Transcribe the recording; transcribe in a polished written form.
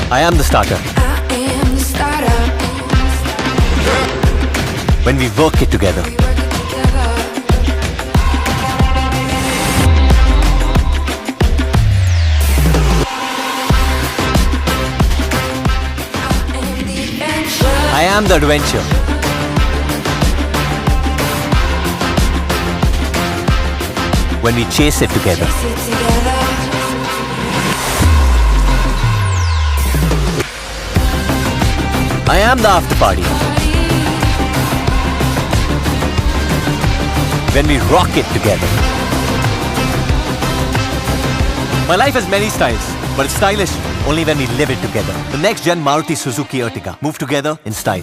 I am the starter. I am the starter. When we work it together. We work it together. I am the adventure. When we chase it together. Chase it together. I am the after party. When we rock it together. My life has many styles, but it's stylish only when we live it together. The next gen Maruti Suzuki Ertiga. Move together in style.